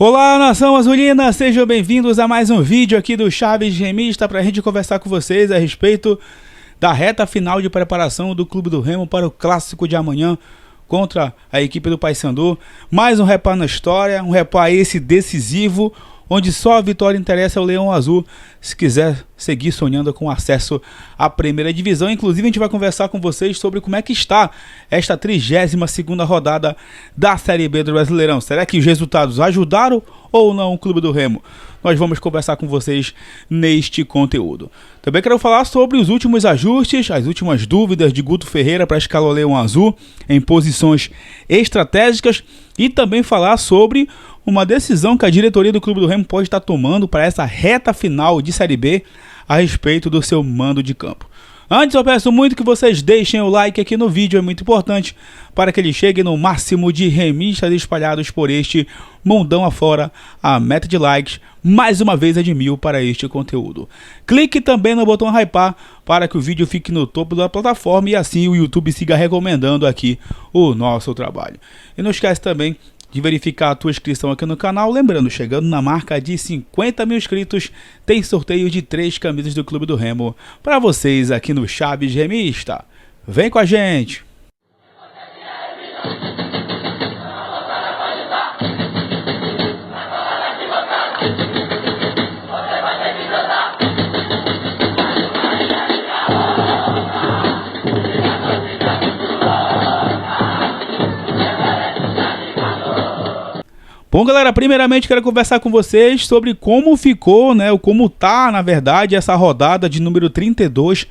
Olá, nação azulina, sejam bem-vindos a mais um vídeo aqui do Chaves Remista para a gente conversar com vocês a respeito da reta final de preparação do Clube do Remo para o clássico de amanhã contra a equipe do Paysandu. Mais um repá na história, um repá esse decisivo, onde só a vitória interessa ao Leão Azul, se quiser seguir sonhando com acesso à primeira divisão. Inclusive a gente vai conversar com vocês sobre como é que está esta 32ª rodada da Série B do Brasileirão. Será que os resultados ajudaram ou não o Clube do Remo? Nós vamos conversar com vocês neste conteúdo. Também quero falar sobre os últimos ajustes, as últimas dúvidas de Guto Ferreira para escalar o Leão Azul em posições estratégicas e também falar sobre uma decisão que a diretoria do Clube do Remo pode estar tomando para essa reta final de Série B a respeito do seu mando de campo. Antes eu peço muito que vocês deixem o like aqui no vídeo, é muito importante para que ele chegue no máximo de remistas espalhados por este mundão afora. A meta de likes, mais uma vez, é de 1000 para este conteúdo. Clique também no botão hypar para que o vídeo fique no topo da plataforma e assim o YouTube siga recomendando aqui o nosso trabalho. E não esquece também de verificar a tua inscrição aqui no canal. Lembrando, chegando na marca de 50 mil inscritos, tem sorteio de 3 camisas do Clube do Remo para vocês aqui no Chaves Remista. Vem com a gente! Bom, galera, primeiramente quero conversar com vocês sobre como ficou, ou como tá, na verdade, essa rodada de número 32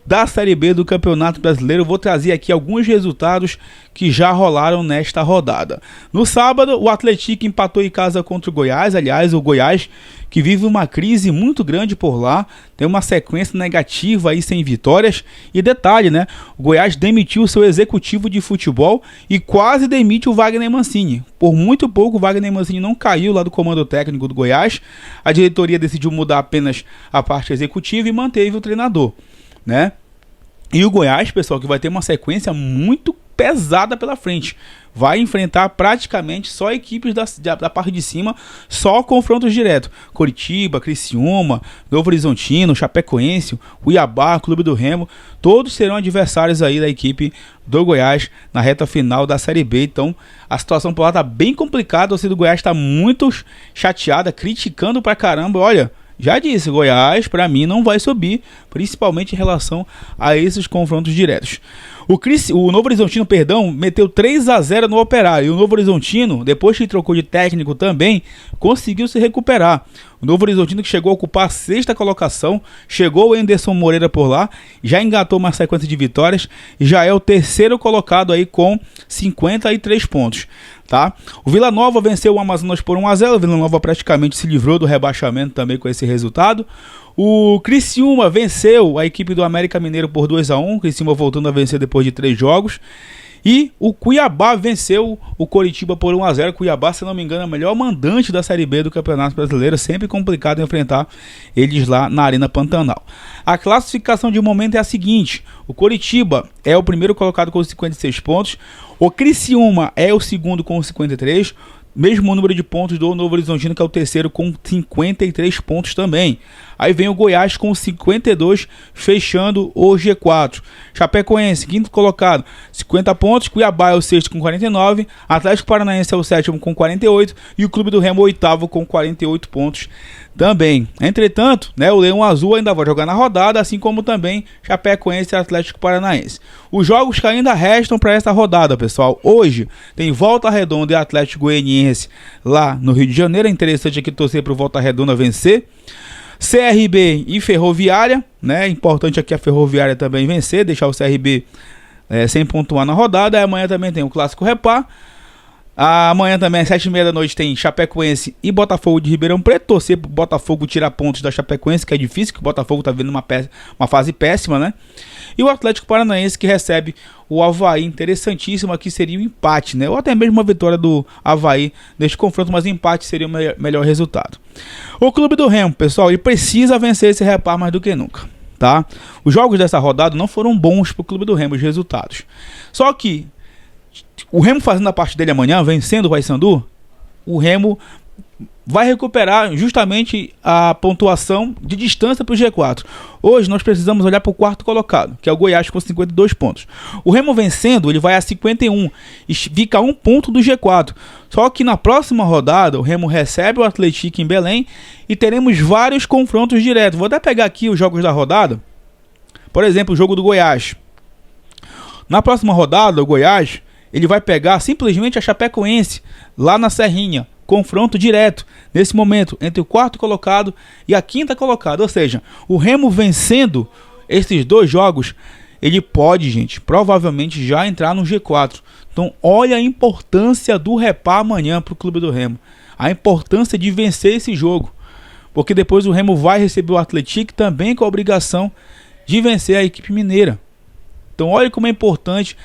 da Série B do Campeonato Brasileiro. Eu vou trazer aqui alguns resultados que já rolaram nesta rodada. No sábado, o Atlético empatou em casa contra o Goiás. Aliás, o Goiás, que vive uma crise muito grande por lá, tem uma sequência negativa aí sem vitórias. E detalhe, o Goiás demitiu o seu executivo de futebol e quase demite o Wagner Mancini. Por muito pouco, o Wagner Mancini não caiu lá do comando técnico do Goiás. A diretoria decidiu mudar apenas a parte executiva e manteve o treinador, E o Goiás, pessoal, que vai ter uma sequência muito pesada pela frente. Vai enfrentar praticamente só equipes da parte de cima, só confrontos diretos. Coritiba, Criciúma, Novo Horizontino, Chapecoense, Cuiabá, Clube do Remo, todos serão adversários aí da equipe do Goiás na reta final da Série B. Então a situação por lá tá bem complicada, a torcida do Goiás tá muito chateada, criticando pra caramba. Olha, já disse, Goiás, para mim, não vai subir, principalmente em relação a esses confrontos diretos. O Novo Horizontino, meteu 3-0 no Operário. E o Novo Horizontino, depois que trocou de técnico também, conseguiu se recuperar. O Novo Horizontino, que chegou a ocupar a 6ª colocação, chegou o Anderson Moreira por lá, já engatou uma sequência de vitórias, e já é o 3º colocado aí com 53 pontos. O Vila Nova venceu o Amazonas por 1-0, o Vila Nova praticamente se livrou do rebaixamento também com esse resultado. O Criciúma venceu a equipe do América Mineiro por 2-1, o Criciúma voltando a vencer depois de 3 jogos. E o Cuiabá venceu o Coritiba por 1-0. Cuiabá, se não me engano, é o melhor mandante da Série B do Campeonato Brasileiro. Sempre complicado enfrentar eles lá na Arena Pantanal. A classificação de momento é a seguinte: o Coritiba é o primeiro colocado com 56 pontos. O Criciúma é o segundo com 53. Mesmo número de pontos do Novo Horizontino, que é o terceiro, com 53 pontos também. Aí vem o Goiás com 52, fechando o G4. Chapecoense, quinto colocado, 50 pontos. Cuiabá é o sexto com 49. Atlético Paranaense é o sétimo com 48. E o Clube do Remo, oitavo, com 48 pontos também. Entretanto, o Leão Azul ainda vai jogar na rodada, assim como também Chapecoense e Atlético Paranaense. Os jogos que ainda restam para essa rodada, pessoal. Hoje tem Volta Redonda e Atlético Goianiense lá no Rio de Janeiro. É interessante aqui torcer para o Volta Redonda vencer. CRB e Ferroviária, Importante aqui a Ferroviária também vencer, deixar o CRB sem pontuar na rodada. Aí amanhã também tem o Clássico Repá. Amanhã também, às 7h30 da noite, tem Chapecoense e Botafogo de Ribeirão Preto. Torcer pro Botafogo tirar pontos da Chapecoense, que é difícil, que o Botafogo tá vendo uma fase péssima, E o Atlético Paranaense, que recebe o Avaí. Interessantíssimo aqui seria um empate, Ou até mesmo uma vitória do Avaí neste confronto, mas empate seria o melhor resultado. O Clube do Remo, pessoal, ele precisa vencer esse repar mais do que nunca. Os jogos dessa rodada não foram bons pro Clube do Remo, os resultados. Só que o Remo fazendo a parte dele amanhã, vencendo o Paysandu, o Remo vai recuperar justamente a pontuação de distância para o G4. Hoje nós precisamos olhar para o quarto colocado, que é o Goiás com 52 pontos. O Remo vencendo, ele vai a 51 e fica a 1 ponto do G4. Só que na próxima rodada o Remo recebe o Atlético em Belém e teremos vários confrontos diretos. Vou até pegar aqui os jogos da rodada. Por exemplo, o jogo do Goiás. Na próxima rodada, o Goiás ele vai pegar simplesmente a Chapecoense lá na Serrinha. Confronto direto, nesse momento, entre o quarto colocado e a quinta colocada. Ou seja, o Remo vencendo esses 2 jogos, ele pode, gente, provavelmente já entrar no G4. Então, olha a importância do Repá amanhã para o clube do Remo. A importância de vencer esse jogo. Porque depois o Remo vai receber o Atlético também com a obrigação de vencer a equipe mineira. Então, olha como é importante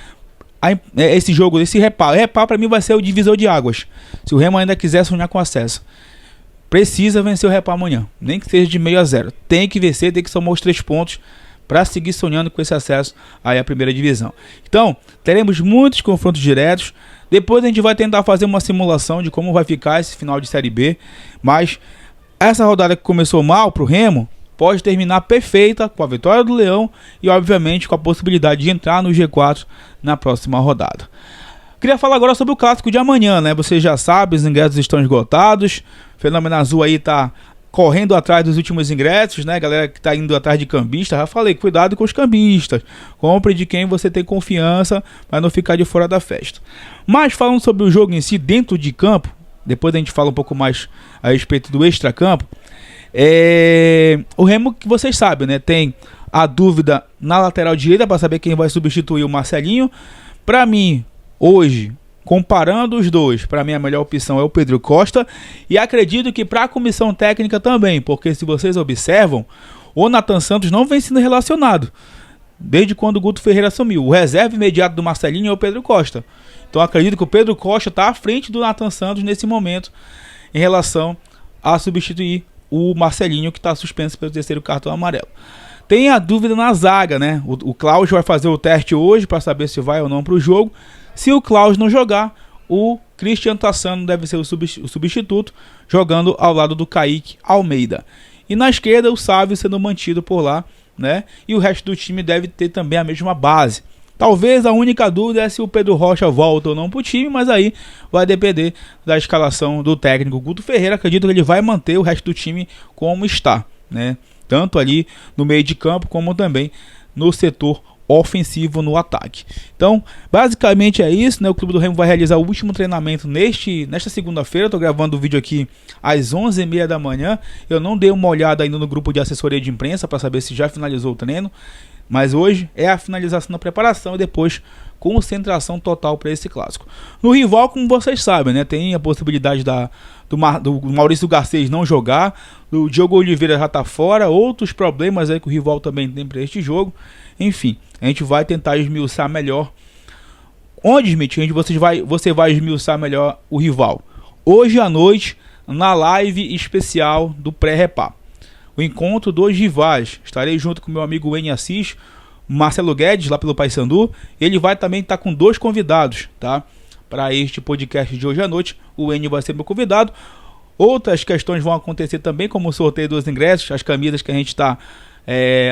esse jogo, esse Repá. O Repá para mim vai ser o divisor de águas. Se o Remo ainda quiser sonhar com acesso, precisa vencer o Repá amanhã, nem que seja de 0-0. Tem que vencer, tem que somar os 3 pontos para seguir sonhando com esse acesso aí à primeira divisão. Então, teremos muitos confrontos diretos. Depois a gente vai tentar fazer uma simulação de como vai ficar esse final de Série B. Mas essa rodada que começou mal para o Remo pode terminar perfeita com a vitória do Leão e obviamente com a possibilidade de entrar no G4 na próxima rodada. Queria falar agora sobre o clássico de amanhã, né? Você já sabe, os ingressos estão esgotados. O Fenômeno Azul aí tá correndo atrás dos últimos ingressos, né? Galera que tá indo atrás de cambista, já falei, cuidado com os cambistas. Compre de quem você tem confiança para não ficar de fora da festa. Mas falando sobre o jogo em si, dentro de campo, depois a gente fala um pouco mais a respeito do extracampo. O Remo, que vocês sabem, né? Tem a dúvida na lateral direita para saber quem vai substituir o Marcelinho. Para mim, hoje, comparando os dois, para mim a melhor opção é o Pedro Costa. E acredito que para a comissão técnica também, porque se vocês observam, o Nathan Santos não vem sendo relacionado desde quando o Guto Ferreira assumiu. O reserva imediato do Marcelinho é o Pedro Costa. Então acredito que o Pedro Costa está à frente do Nathan Santos nesse momento em relação a substituir o Marcelinho, que está suspenso pelo 3º cartão amarelo. Tem a dúvida na zaga, né? O Klaus vai fazer o teste hoje para saber se vai ou não para o jogo. Se o Klaus não jogar, o Christian Tassano deve ser o substituto, jogando ao lado do Kaique Almeida. E na esquerda, o Sávio sendo mantido por lá, né? E o resto do time deve ter também a mesma base. Talvez a única dúvida é se o Pedro Rocha volta ou não para o time, mas aí vai depender da escalação do técnico Guto Ferreira. Acredito que ele vai manter o resto do time como está, né? Tanto ali no meio de campo como também no setor ofensivo, no ataque. Então, basicamente é isso, né? O Clube do Remo vai realizar o último treinamento nesta segunda-feira. Estou gravando o vídeo aqui às 11h30 da manhã. Eu não dei uma olhada ainda no grupo de assessoria de imprensa para saber se já finalizou o treino. Mas hoje é a finalização da preparação e depois concentração total para esse clássico. No rival, como vocês sabem, né, tem a possibilidade do Maurício Garcês não jogar, o Diogo Oliveira já está fora, outros problemas aí que o rival também tem para este jogo. Enfim, a gente vai tentar esmiuçar melhor. Onde, Smith, você vai esmiuçar melhor o rival? Hoje à noite, na live especial do pré-repá. O encontro dos rivais. Estarei junto com meu amigo N Assis, Marcelo Guedes, lá pelo Paysandu. Ele vai também estar com 2 convidados, tá? Para este podcast de hoje à noite. O N vai ser meu convidado. Outras questões vão acontecer também, como o sorteio dos ingressos, as camisas que a gente está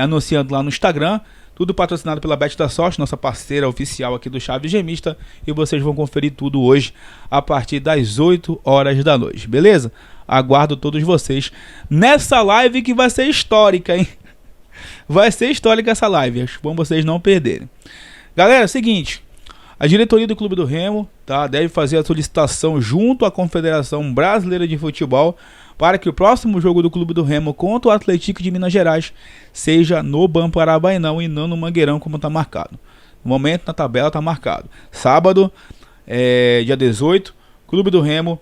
anunciando lá no Instagram. Tudo patrocinado pela Bet da Sorte, nossa parceira oficial aqui do Chaves Gemista. E vocês vão conferir tudo hoje a partir das 8 horas da noite, beleza? Aguardo todos vocês nessa live que vai ser histórica, hein? Vai ser histórica essa live, acho bom vocês não perderem. Galera, é o seguinte, a diretoria do Clube do Remo, tá, deve fazer a solicitação junto à Confederação Brasileira de Futebol para que o próximo jogo do Clube do Remo contra o Atlético de Minas Gerais seja no Bampo Arabainão e não no Mangueirão, como está marcado. No momento, na tabela está marcado sábado, dia 18, Clube do Remo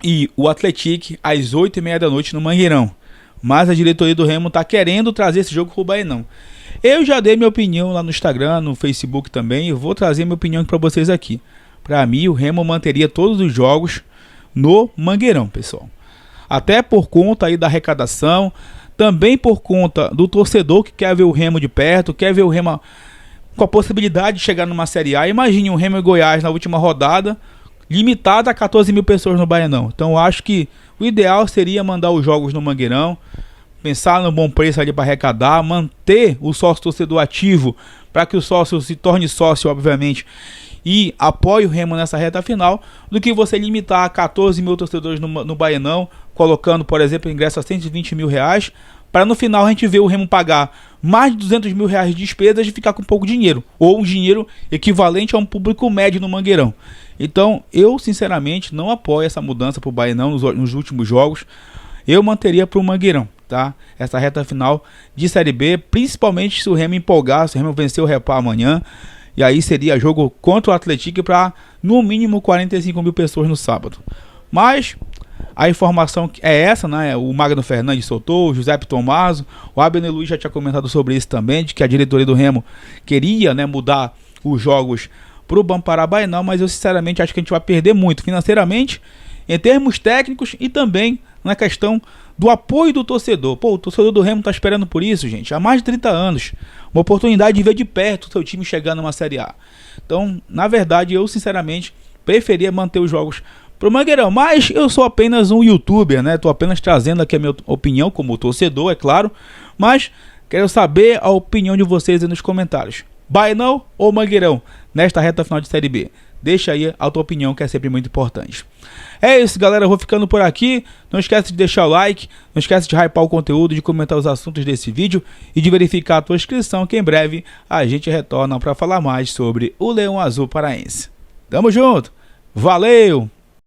e o Atlético às 8h30 da noite no Mangueirão. Mas a diretoria do Remo está querendo trazer esse jogo para o Bainão. Eu já dei minha opinião lá no Instagram, no Facebook também. Eu vou trazer minha opinião para vocês aqui. Para mim, o Remo manteria todos os jogos no Mangueirão, pessoal. Até por conta aí da arrecadação, também por conta do torcedor que quer ver o Remo de perto, quer ver o Remo com a possibilidade de chegar numa Série A. Imagine o Remo e Goiás na última rodada, limitada a 14 mil pessoas no Baianão. Então eu acho que o ideal seria mandar os jogos no Mangueirão, pensar no bom preço ali para arrecadar, manter o sócio torcedor ativo para que o sócio se torne sócio, obviamente, e apoie o Remo nessa reta final, do que você limitar a 14 mil torcedores no Baianão, colocando, por exemplo, o ingresso a 120 mil reais, para no final a gente ver o Remo pagar mais de 200 mil reais de despesas e ficar com pouco dinheiro, ou um dinheiro equivalente a um público médio no Mangueirão. Então, eu sinceramente não apoio essa mudança para o Baianão nos últimos jogos. Eu manteria para o Mangueirão, tá? Essa reta final de Série B, principalmente se o Remo empolgar, se o Remo vencer o Repá amanhã, e aí seria jogo contra o Atlético para no mínimo 45 mil pessoas no sábado. Mas a informação é essa, né? O Magno Fernandes soltou, o Giuseppe Tommaso, o Abner Luiz já tinha comentado sobre isso também, de que a diretoria do Remo queria, né, mudar os jogos para o Bampará Baianão, mas eu sinceramente acho que a gente vai perder muito financeiramente, em termos técnicos e também na questão do apoio do torcedor. Pô, o torcedor do Remo está esperando por isso, gente, há mais de 30 anos. Uma oportunidade de ver de perto o seu time chegar numa Série A. Então, na verdade, eu sinceramente preferia manter os jogos pro Mangueirão, mas eu sou apenas um youtuber, né? Tô apenas trazendo aqui a minha opinião como torcedor, é claro, mas quero saber a opinião de vocês aí nos comentários. Baianão ou Mangueirão nesta reta final de Série B? Deixa aí a tua opinião, que é sempre muito importante. É isso, galera, eu vou ficando por aqui. Não esquece de deixar o like, não esquece de hypar o conteúdo, de comentar os assuntos desse vídeo e de verificar a tua inscrição, que em breve a gente retorna para falar mais sobre o Leão Azul Paraense. Tamo junto, valeu!